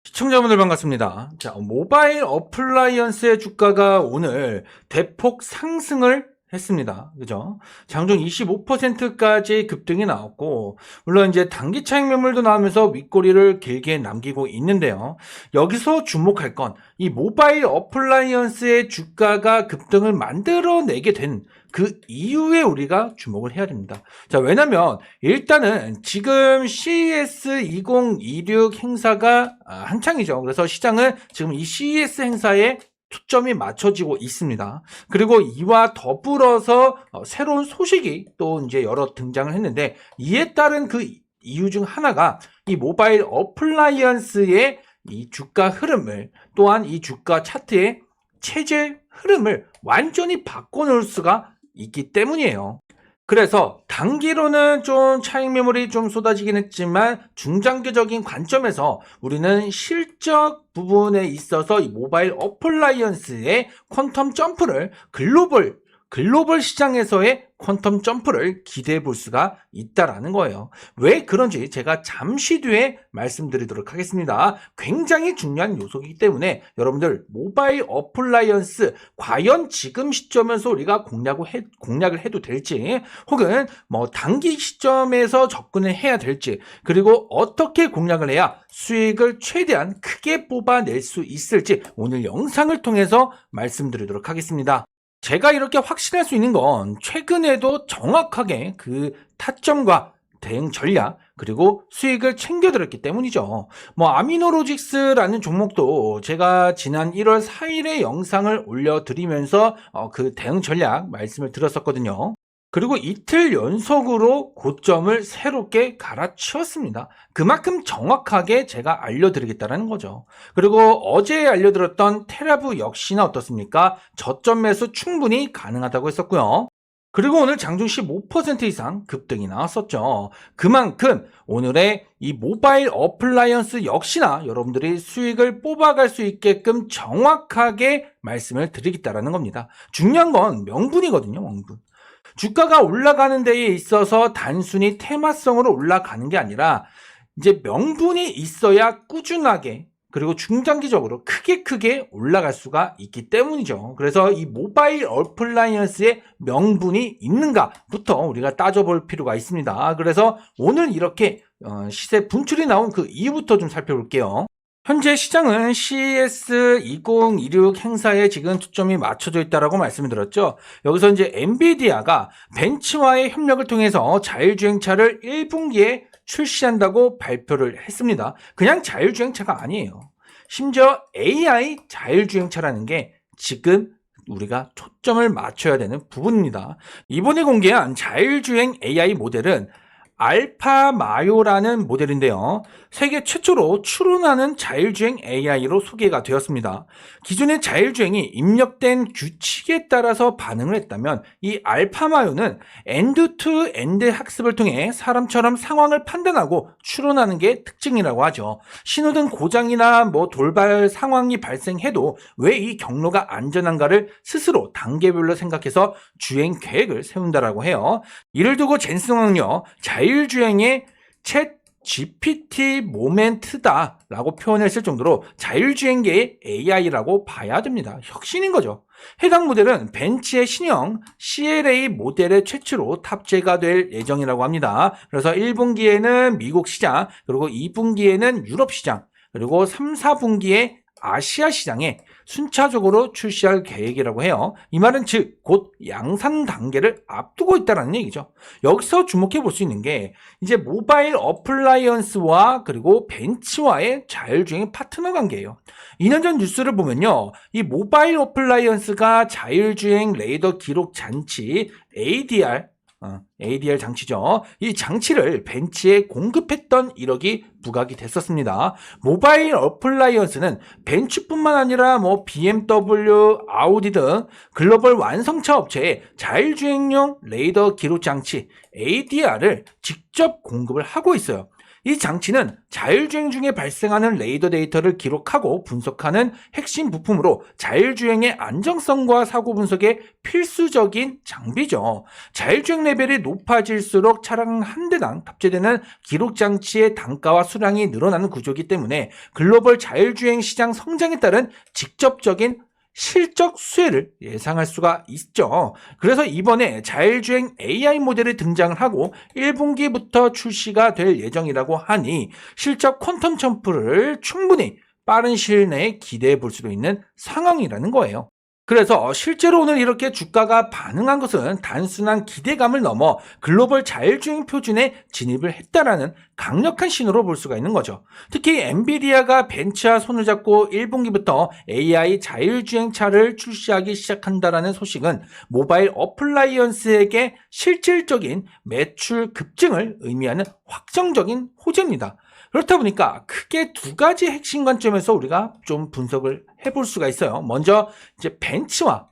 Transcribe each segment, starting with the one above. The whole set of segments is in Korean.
시청자분들 반갑습니다. 자, 모바일 어플라이언스의 주가가 오늘 대폭 상승을 했습니다. 그죠? 장중 25%까지 급등이 나왔고, 물론 이제 단기 차익 매물도 나오면서 윗꼬리를 길게 남기고 있는데요. 여기서 주목할 건 이 모바일 어플라이언스의 주가가 급등을 만들어내게 된 그 이유에 우리가 주목을 해야 됩니다. 자, 왜냐면 일단은 지금 CES 2026 행사가 한창이죠. 그래서 시장은 지금 이 CES 행사에 초점이 맞춰지고 있습니다. 그리고 이와 더불어서 새로운 소식이 또 이제 여러 등장을 했는데, 이에 따른 그 이유 중 하나가 이 모바일 어플라이언스의 이 주가 흐름을, 또한 이 주가 차트의 체질 흐름을 완전히 바꿔놓을 수가 있기 때문이에요. 그래서 단기로는 좀 차익 매물이 좀 쏟아지긴 했지만, 중장기적인 관점에서 우리는 실적 부분에 있어서 이 모바일 어플라이언스의 퀀텀 점프를 글로벌 시장에서의 퀀텀 점프를 기대해 볼 수가 있다라는 거예요. 왜 그런지 제가 잠시 뒤에 말씀드리도록 하겠습니다. 굉장히 중요한 요소이기 때문에 여러분들, 모바일 어플라이언스 과연 지금 시점에서 우리가 공략을 해도 될지, 혹은 뭐 단기 시점에서 접근을 해야 될지, 그리고 어떻게 공략을 해야 수익을 최대한 크게 뽑아낼 수 있을지 오늘 영상을 통해서 말씀드리도록 하겠습니다. 제가 이렇게 확신할 수 있는 건 최근에도 정확하게 그 타점과 대응 전략, 그리고 수익을 챙겨드렸기 때문이죠. 뭐 아미노로직스라는 종목도 제가 지난 1월 4일에 영상을 올려드리면서 그 대응 전략 말씀을 드렸었거든요. 그리고 이틀 연속으로 고점을 새롭게 갈아치웠습니다. 그만큼 정확하게 제가 알려드리겠다는 거죠. 그리고 어제 알려드렸던 테라부 역시나 어떻습니까? 저점 매수 충분히 가능하다고 했었고요. 그리고 오늘 장중 15% 이상 급등이 나왔었죠. 그만큼 오늘의 이 모바일 어플라이언스 역시나 여러분들이 수익을 뽑아갈 수 있게끔 정확하게 말씀을 드리겠다는 겁니다. 중요한 건 명분이거든요, 명분. 주가가 올라가는 데에 있어서 단순히 테마성으로 올라가는 게 아니라, 이제 명분이 있어야 꾸준하게, 그리고 중장기적으로 크게 올라갈 수가 있기 때문이죠. 그래서 이 모바일 어플라이언스의 명분이 있는가부터 우리가 따져볼 필요가 있습니다. 그래서 오늘 이렇게 시세 분출이 나온 그 이유부터 좀 살펴볼게요. 현재 시장은 CES 2026 행사에 지금 초점이 맞춰져 있다라고 말씀을 드렸죠. 여기서 이제 엔비디아가 벤츠와의 협력을 통해서 자율주행차를 1분기에 출시한다고 발표를 했습니다. 그냥 자율주행차가 아니에요. 심지어 AI 자율주행차라는 게 지금 우리가 초점을 맞춰야 되는 부분입니다. 이번에 공개한 자율주행 AI 모델은 알파마요라는 모델인데요. 세계 최초로 추론하는 자율주행 AI로 소개가 되었습니다. 기존의 자율주행이 입력된 규칙에 따라서 반응을 했다면, 이 알파마요는 엔드-투-엔드 학습을 통해 사람처럼 상황을 판단하고 추론하는 게 특징이라고 하죠. 신호등 고장이나 뭐 돌발 상황이 발생해도 왜 이 경로가 안전한가를 스스로 단계별로 생각해서 주행 계획을 세운다라고 해요. 이를 두고 젠슨왕은요, 자율주행의 챗 GPT 모멘트다라고 표현했을 정도로 자율주행계의 AI라고 봐야 됩니다. 혁신인 거죠. 해당 모델은 벤츠의 신형 CLA 모델의 최초로 탑재가 될 예정이라고 합니다. 그래서 1분기에는 미국 시장, 그리고 2분기에는 유럽 시장, 그리고 3, 4분기에 아시아 시장에 순차적으로 출시할 계획이라고 해요. 이 말은 즉 곧 양산 단계를 앞두고 있다는 얘기죠. 여기서 주목해 볼 수 있는 게, 이제 모바일 어플라이언스와 그리고 벤츠와의 자율주행 파트너 관계예요. 2년 전 뉴스를 보면요, 이 모바일 어플라이언스가 자율주행 레이더 기록 장치 ADR 장치죠. 이 장치를 벤츠에 공급했던 이력이 부각이 됐었습니다. 모바일 어플라이언스는 벤츠뿐만 아니라 뭐 BMW, 아우디 등 글로벌 완성차 업체에 자율주행용 레이더 기록 장치 ADR을 직접 공급을 하고 있어요. 이 장치는 자율주행 중에 발생하는 레이더 데이터를 기록하고 분석하는 핵심 부품으로 자율주행의 안정성과 사고 분석에 필수적인 장비죠. 자율주행 레벨이 높아질수록 차량 한 대당 탑재되는 기록 장치의 단가와 수량이 늘어나는 구조이기 때문에 글로벌 자율주행 시장 성장에 따른 직접적인 실적 수혜를 예상할 수가 있죠. 그래서 이번에 자율주행 AI 모델이 등장을 하고 1분기부터 출시가 될 예정이라고 하니 실적 퀀텀 점프를 충분히 빠른 시일 내에 기대해 볼 수도 있는 상황이라는 거예요. 그래서 실제로 오늘 이렇게 주가가 반응한 것은 단순한 기대감을 넘어 글로벌 자율주행 표준에 진입을 했다라는 강력한 신호로 볼 수가 있는 거죠. 특히 엔비디아가 벤츠와 손을 잡고 1분기부터 AI 자율주행차를 출시하기 시작한다라는 소식은 모바일 어플라이언스에게 실질적인 매출 급증을 의미하는 확정적인 호재입니다. 그렇다 보니까 크게 두 가지 핵심 관점에서 우리가 좀 분석을 해볼 수가 있어요. 먼저 이제 벤츠와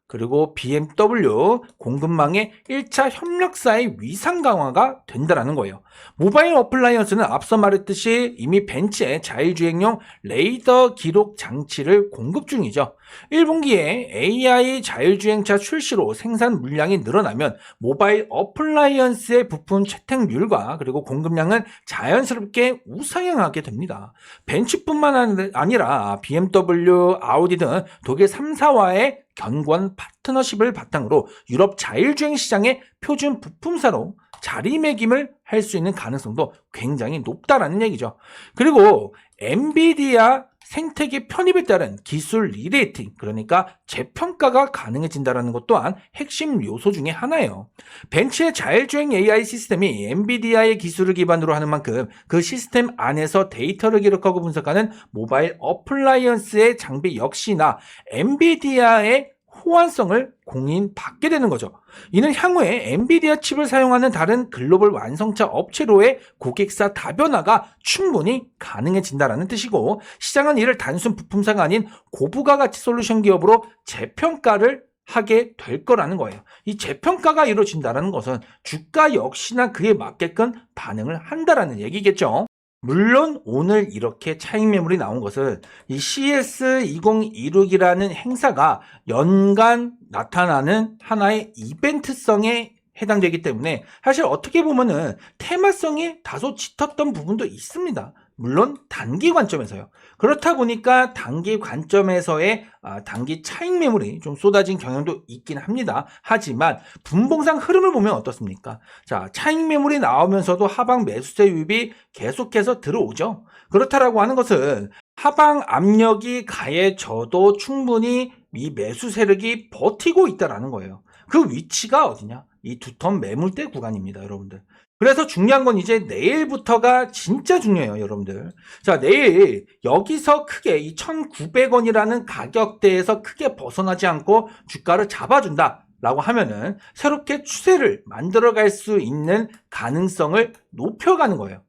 그리고 BMW 공급망의 1차 협력사의 위상 강화가 된다는 거예요. 모바일 어플라이언스는 앞서 말했듯이 이미 벤츠의 자율주행용 레이더 기록 장치를 공급 중이죠. 1분기에 AI 자율주행차 출시로 생산 물량이 늘어나면 모바일 어플라이언스의 부품 채택률과 그리고 공급량은 자연스럽게 우상향하게 됩니다. 벤츠뿐만 아니라 BMW, 아우디 등 독일 3사와의 견고한 파트너십을 바탕으로 유럽 자율주행 시장의 표준 부품사로 자리매김을 할 수 있는 가능성도 굉장히 높다라는 얘기죠. 그리고 엔비디아 생태계 편입에 따른 기술 리레이팅, 그러니까 재평가가 가능해진다는 것 또한 핵심 요소 중에 하나예요. 벤츠의 자율주행 AI 시스템이 엔비디아의 기술을 기반으로 하는 만큼 그 시스템 안에서 데이터를 기록하고 분석하는 모바일 어플라이언스의 장비 역시나 엔비디아의 호환성을 공인받게 되는 거죠. 이는 향후에 엔비디아 칩을 사용하는 다른 글로벌 완성차 업체로의 고객사 다변화가 충분히 가능해진다는 뜻이고, 시장은 이를 단순 부품사가 아닌 고부가 가치 솔루션 기업으로 재평가를 하게 될 거라는 거예요. 이 재평가가 이루어진다는 것은 주가 역시나 그에 맞게끔 반응을 한다라는 얘기겠죠. 물론 오늘 이렇게 차익 매물이 나온 것은 이 CES 2026이라는 행사가 연간 나타나는 하나의 이벤트성에 해당되기 때문에 사실 어떻게 보면은 테마성이 다소 짙었던 부분도 있습니다. 물론 단기 관점에서요. 그렇다 보니까 단기 관점에서의 단기 차익 매물이 좀 쏟아진 경향도 있긴 합니다. 하지만 분봉상 흐름을 보면 어떻습니까? 자, 차익 매물이 나오면서도 하방 매수세 유입이 계속해서 들어오죠. 그렇다라고 하는 것은 하방 압력이 가해져도 충분히 이 매수 세력이 버티고 있다라는 거예요. 그 위치가 어디냐? 이 두 턴 매물대 구간입니다, 여러분들. 그래서 중요한 건 이제 내일부터가 진짜 중요해요, 여러분들. 자, 내일 여기서 크게 이 1,900원이라는 가격대에서 크게 벗어나지 않고 주가를 잡아준다라고 하면은 새롭게 추세를 만들어갈 수 있는 가능성을 높여가는 거예요.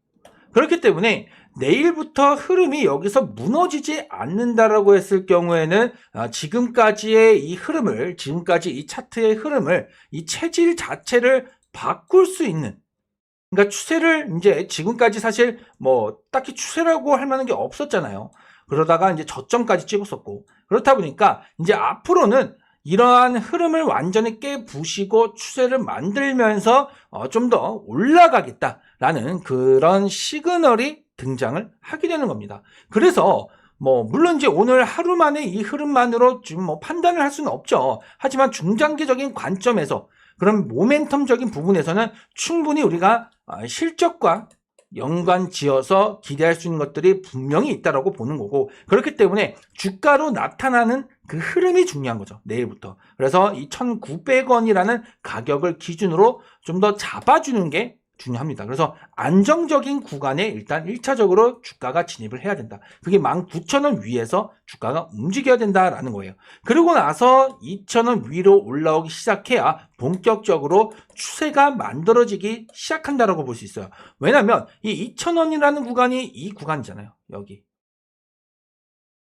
그렇기 때문에 내일부터 흐름이 여기서 무너지지 않는다라고 했을 경우에는 지금까지의 이 흐름을, 지금까지 이 차트의 흐름을, 이 체질 자체를 바꿀 수 있는, 그러니까 추세를 이제 지금까지 사실 뭐 딱히 추세라고 할 만한 게 없었잖아요. 그러다가 이제 저점까지 찍었었고, 그렇다 보니까 이제 앞으로는 이러한 흐름을 완전히 깨부시고 추세를 만들면서 좀 더 올라가겠다라는 그런 시그널이 등장을 하게 되는 겁니다. 그래서 뭐 물론 이제 오늘 하루 만에 이 흐름만으로 좀 뭐 판단을 할 수는 없죠. 하지만 중장기적인 관점에서 그런 모멘텀적인 부분에서는 충분히 우리가 실적과 연관 지어서 기대할 수 있는 것들이 분명히 있다라고 보는 거고, 그렇기 때문에 주가로 나타나는 그 흐름이 중요한 거죠, 내일부터. 그래서 이 1,900원이라는 가격을 기준으로 좀 더 잡아주는 게 중요합니다. 그래서 안정적인 구간에 일단 1차적으로 주가가 진입을 해야 된다. 그게 19,000원 위에서 주가가 움직여야 된다라는 거예요. 그리고 나서 2,000원 위로 올라오기 시작해야 본격적으로 추세가 만들어지기 시작한다라고 볼 수 있어요. 왜냐하면 이 2,000원이라는 구간이 이 구간이잖아요. 여기.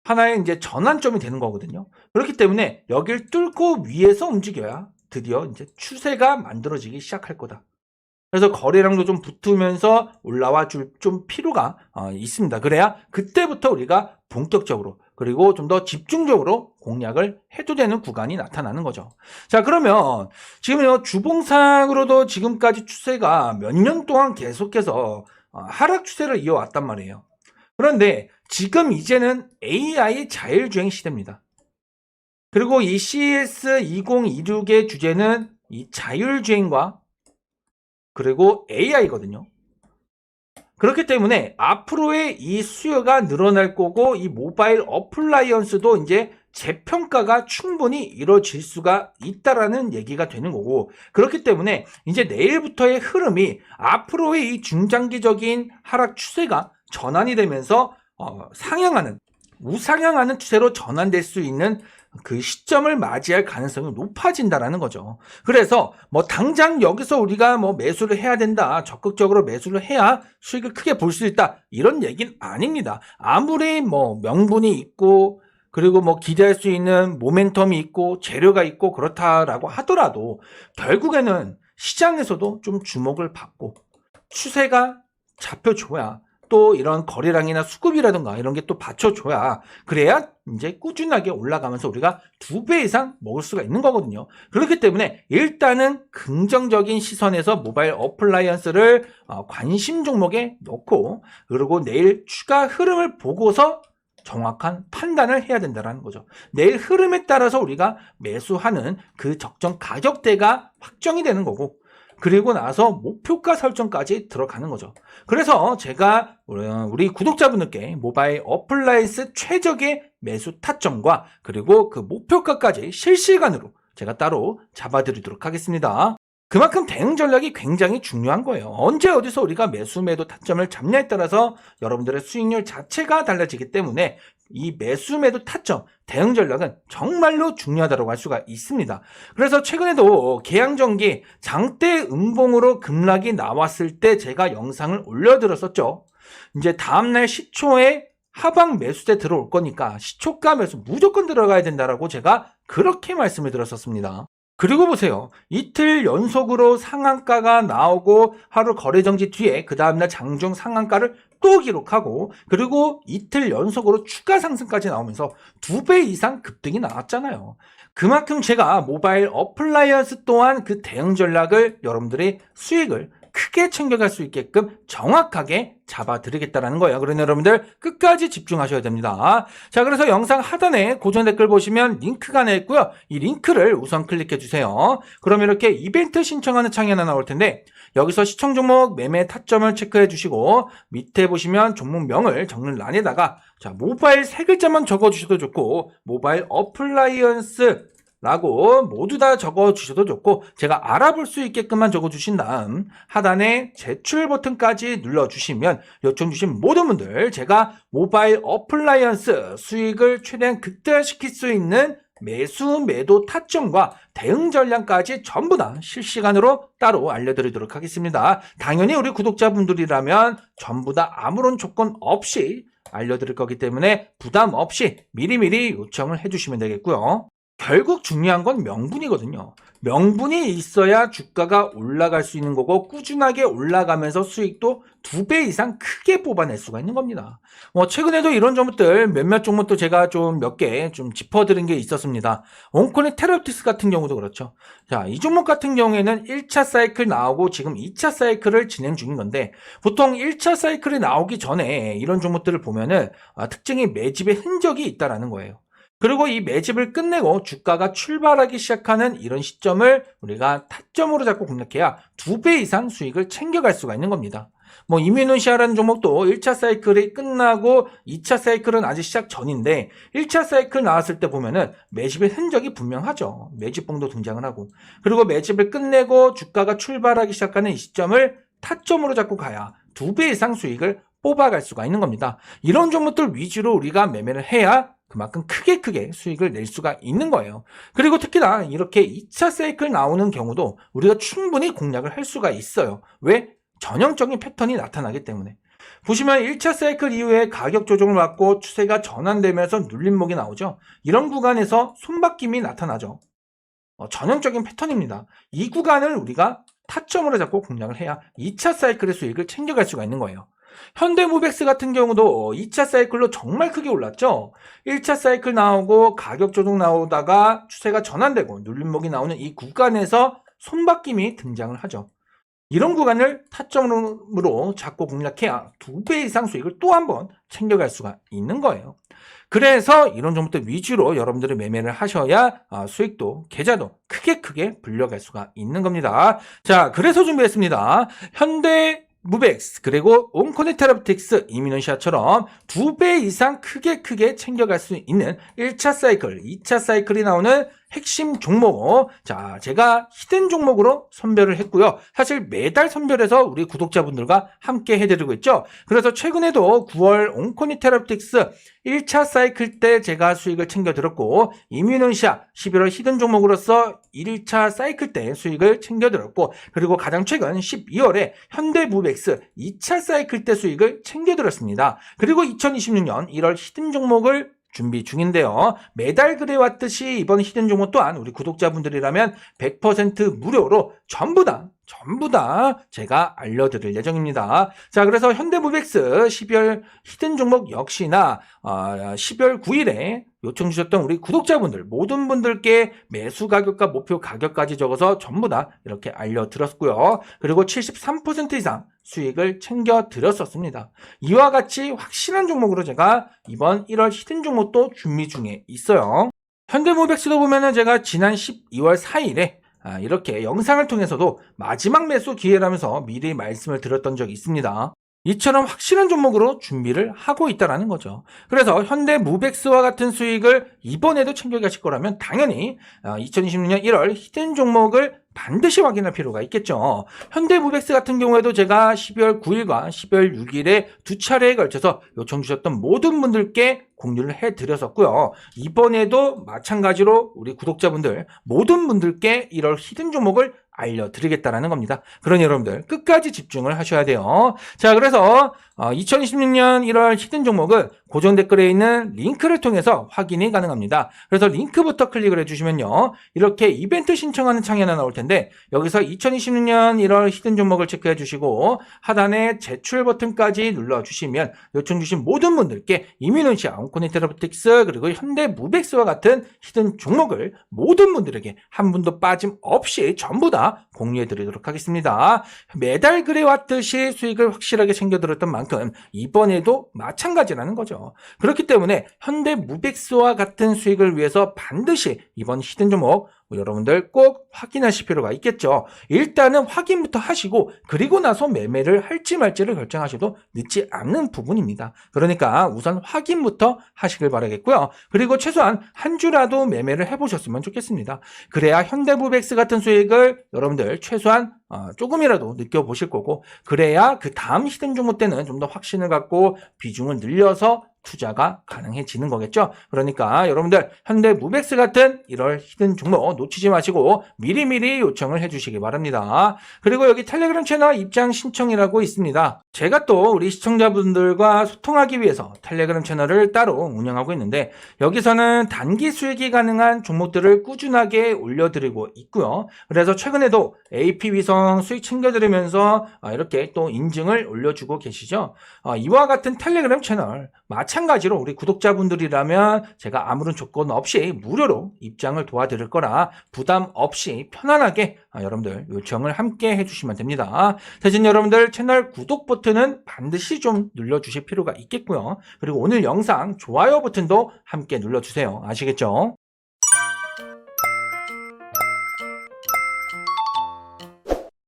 하나의 이제 전환점이 되는 거거든요. 그렇기 때문에 여길 뚫고 위에서 움직여야 드디어 이제 추세가 만들어지기 시작할 거다. 그래서 거래량도 좀 붙으면서 올라와 줄 좀 필요가 있습니다. 그래야 그때부터 우리가 본격적으로 그리고 좀 더 집중적으로 공략을 해도 되는 구간이 나타나는 거죠. 자, 그러면 지금요 주봉상으로도 지금까지 추세가 몇 년 동안 계속해서 하락 추세를 이어왔단 말이에요. 그런데 지금 이제는 AI 자율주행 시대입니다. 그리고 이 CES 2026의 주제는 이 자율주행과 그리고 AI거든요. 그렇기 때문에 앞으로의 이 수요가 늘어날 거고 이 모바일 어플라이언스도 이제 재평가가 충분히 이루어질 수가 있다라는 얘기가 되는 거고, 그렇기 때문에 이제 내일부터의 흐름이 앞으로의 이 중장기적인 하락 추세가 전환이 되면서 상향하는 우상향하는 추세로 전환될 수 있는 그 시점을 맞이할 가능성이 높아진다라는 거죠. 그래서 뭐 당장 여기서 우리가 뭐 매수를 해야 된다, 적극적으로 매수를 해야 수익을 크게 볼 수 있다, 이런 얘기는 아닙니다. 아무리 뭐 명분이 있고 그리고 뭐 기대할 수 있는 모멘텀이 있고 재료가 있고 그렇다라고 하더라도 결국에는 시장에서도 좀 주목을 받고 추세가 잡혀줘야 또 이런 거래량이나 수급이라든가 이런 게 또 받쳐줘야 그래야 이제 꾸준하게 올라가면서 우리가 2배 이상 먹을 수가 있는 거거든요. 그렇기 때문에 일단은 긍정적인 시선에서 모바일 어플라이언스를 관심 종목에 넣고 그리고 내일 추가 흐름을 보고서 정확한 판단을 해야 된다는 거죠. 내일 흐름에 따라서 우리가 매수하는 그 적정 가격대가 확정이 되는 거고 그리고 나서 목표가 설정까지 들어가는 거죠. 그래서 제가 우리 구독자분들께 모바일 어플라이언스 최적의 매수 타점과 그리고 그 목표가까지 실시간으로 제가 따로 잡아드리도록 하겠습니다. 그만큼 대응 전략이 굉장히 중요한 거예요. 언제 어디서 우리가 매수 매도 타점을 잡냐에 따라서 여러분들의 수익률 자체가 달라지기 때문에 이 매수 매도 타점 대응 전략은 정말로 중요하다고 할 수가 있습니다. 그래서 최근에도 계양전기 장대 음봉으로 급락이 나왔을 때 제가 영상을 올려드렸었죠. 이제 다음날 시초에 하방 매수세 들어올 거니까 시초가 매수 무조건 들어가야 된다라고 제가 그렇게 말씀을 드렸었습니다. 그리고 보세요. 이틀 연속으로 상한가가 나오고 하루 거래 정지 뒤에 그 다음날 장중 상한가를 또 기록하고 그리고 이틀 연속으로 추가 상승까지 나오면서 2배 이상 급등이 나왔잖아요. 그만큼 제가 모바일 어플라이언스 또한 그 대응 전략을 여러분들의 수익을 크게 챙겨갈 수 있게끔 정확하게 잡아드리겠다는 거예요. 그러니 여러분들 끝까지 집중하셔야 됩니다. 자, 그래서 영상 하단에 고정 댓글 보시면 링크가 나 있고요. 이 링크를 우선 클릭해 주세요. 그럼 이렇게 이벤트 신청하는 창이 하나 나올 텐데 여기서 시청 종목 매매 타점을 체크해 주시고 밑에 보시면 종목명을 적는 란에다가 자, 모바일 세 글자만 적어 주셔도 좋고 모바일 어플라이언스 라고 모두 다 적어주셔도 좋고 제가 알아볼 수 있게끔만 적어주신 다음 하단에 제출 버튼까지 눌러주시면 요청 주신 모든 분들 제가 모바일 어플라이언스 수익을 최대한 극대화시킬 수 있는 매수 매도 타점과 대응 전략까지 전부 다 실시간으로 따로 알려드리도록 하겠습니다. 당연히 우리 구독자분들이라면 전부 다 아무런 조건 없이 알려드릴 거기 때문에 부담 없이 미리미리 요청을 해주시면 되겠고요. 결국 중요한 건 명분이거든요. 명분이 있어야 주가가 올라갈 수 있는 거고 꾸준하게 올라가면서 수익도 2배 이상 크게 뽑아낼 수가 있는 겁니다. 최근에도 이런 종목들 몇몇 종목도 제가 좀 몇 개 좀 짚어드린 게 있었습니다. 온코니 테라피스 같은 경우도 그렇죠. 자, 이 종목 같은 경우에는 1차 사이클 나오고 지금 2차 사이클을 진행 중인 건데 보통 1차 사이클이 나오기 전에 이런 종목들을 보면은 특징이 매집의 흔적이 있다라는 거예요. 그리고 이 매집을 끝내고 주가가 출발하기 시작하는 이런 시점을 우리가 타점으로 잡고 공략해야 2배 이상 수익을 챙겨갈 수가 있는 겁니다. 이뮤노시아라는 종목도 1차 사이클이 끝나고 2차 사이클은 아직 시작 전인데 1차 사이클 나왔을 때 보면은 매집의 흔적이 분명하죠. 매집봉도 등장을 하고 그리고 매집을 끝내고 주가가 출발하기 시작하는 이 시점을 타점으로 잡고 가야 2배 이상 수익을 뽑아갈 수가 있는 겁니다. 이런 종목들 위주로 우리가 매매를 해야 그만큼 크게 수익을 낼 수가 있는 거예요. 그리고 특히나 이렇게 2차 사이클 나오는 경우도 우리가 충분히 공략을 할 수가 있어요. 왜? 전형적인 패턴이 나타나기 때문에. 보시면 1차 사이클 이후에 가격 조정을 받고 추세가 전환되면서 눌림목이 나오죠. 이런 구간에서 손바뀜이 나타나죠. 전형적인 패턴입니다. 이 구간을 우리가 타점으로 잡고 공략을 해야 2차 사이클의 수익을 챙겨갈 수가 있는 거예요. 현대무백스 같은 경우도 2차 사이클로 정말 크게 올랐죠. 1차 사이클 나오고 가격 조정 나오다가 추세가 전환되고 눌림목이 나오는 이 구간에서 손바뀜이 등장을 하죠. 이런 구간을 타점으로 잡고 공략해야 2배 이상 수익을 또 한 번 챙겨갈 수가 있는 거예요. 그래서 이런 종목들 위주로 여러분들이 매매를 하셔야 수익도 계좌도 크게 불려갈 수가 있는 겁니다. 자, 그래서 준비했습니다. 현대 무백스 그리고 온코네테라프틱스 이민원시아처럼 2배 이상 크게 챙겨갈 수 있는 1차 사이클, 2차 사이클이 나오는 핵심 종목. 자, 제가 히든 종목으로 선별을 했고요. 사실 매달 선별해서 우리 구독자분들과 함께 해드리고 있죠. 그래서 최근에도 9월 온코니테라프틱스 1차 사이클 때 제가 수익을 챙겨들었고, 이민원시아 11월 히든 종목으로서 1차 사이클 때 수익을 챙겨들었고, 그리고 가장 최근 12월에 현대무백스 2차 사이클 때 수익을 챙겨들었습니다. 그리고 2026년 1월 히든 종목을 준비 중인데요. 매달 그래왔듯이 이번 히든 종목 또한 우리 구독자분들이라면 100% 무료로 전부 다 제가 알려드릴 예정입니다. 자, 그래서 현대무백스 12월 히든 종목 역시나 12월 9일에 요청 주셨던 우리 구독자분들 모든 분들께 매수 가격과 목표 가격까지 적어서 전부 다 이렇게 알려드렸고요. 그리고 73% 이상 수익을 챙겨드렸었습니다. 이와 같이 확실한 종목으로 제가 이번 1월 히든 종목도 준비 중에 있어요. 현대무백스도 보면은 제가 지난 12월 4일에 이렇게 영상을 통해서도 마지막 매수 기회라면서 미리 말씀을 드렸던 적이 있습니다. 이처럼 확실한 종목으로 준비를 하고 있다는 거죠. 그래서 현대무백스와 같은 수익을 이번에도 챙겨가실 거라면 당연히 2026년 1월 히든 종목을 반드시 확인할 필요가 있겠죠. 현대무백스 같은 경우에도 제가 12월 9일과 12월 6일에 두 차례에 걸쳐서 요청 주셨던 모든 분들께 공유를 해드렸었고요. 이번에도 마찬가지로 우리 구독자분들 모든 분들께 1월 히든 종목을 알려드리겠다라는 겁니다. 그러니 여러분들 끝까지 집중을 하셔야 돼요. 자, 그래서 2026년 1월 히든 종목은 고정 댓글에 있는 링크를 통해서 확인이 가능합니다. 그래서 링크부터 클릭을 해주시면요, 이렇게 이벤트 신청하는 창이 하나 나올 텐데 여기서 2026년 1월 히든 종목을 체크해 주시고 하단에 제출 버튼까지 눌러주시면 요청 주신 모든 분들께 이민원시아, 온코네테라프틱스 그리고 현대무백스와 같은 히든 종목을 모든 분들에게 한 분도 빠짐없이 전부 다 공유해 드리도록 하겠습니다. 매달 그래왔듯이 수익을 확실하게 챙겨들었던 만큼 이번에도 마찬가지라는 거죠. 그렇기 때문에 현대무백스와 같은 수익을 위해서 반드시 이번 히든 종목 여러분들 꼭 확인하실 필요가 있겠죠. 일단은 확인부터 하시고 그리고 나서 매매를 할지 말지를 결정하셔도 늦지 않는 부분입니다. 그러니까 우선 확인부터 하시길 바라겠고요. 그리고 최소한 한 주라도 매매를 해보셨으면 좋겠습니다. 그래야 현대무백스 같은 수익을 여러분들 최소한 조금이라도 느껴보실 거고, 그래야 그 다음 히든 종목 때는 좀 더 확신을 갖고 비중을 늘려서 투자가 가능해지는 거겠죠. 그러니까 여러분들 현대무백스 같은 1월 히든 종목 놓치지 마시고 미리미리 요청을 해주시기 바랍니다. 그리고 여기 텔레그램 채널 입장 신청이라고 있습니다. 제가 또 우리 시청자분들과 소통하기 위해서 텔레그램 채널을 따로 운영하고 있는데 여기서는 단기 수익이 가능한 종목들을 꾸준하게 올려드리고 있고요. 그래서 최근에도 AP위성 수익 챙겨드리면서 이렇게 또 인증을 올려주고 계시죠. 이와 같은 텔레그램 채널 마찬가지로 우리 구독자분들이라면 제가 아무런 조건 없이 무료로 입장을 도와드릴 거라 부담 없이 편안하게 여러분들 요청을 함께 해주시면 됩니다. 대신 여러분들 채널 구독 버튼은 반드시 좀 눌러주실 필요가 있겠고요. 그리고 오늘 영상 좋아요 버튼도 함께 눌러주세요. 아시겠죠?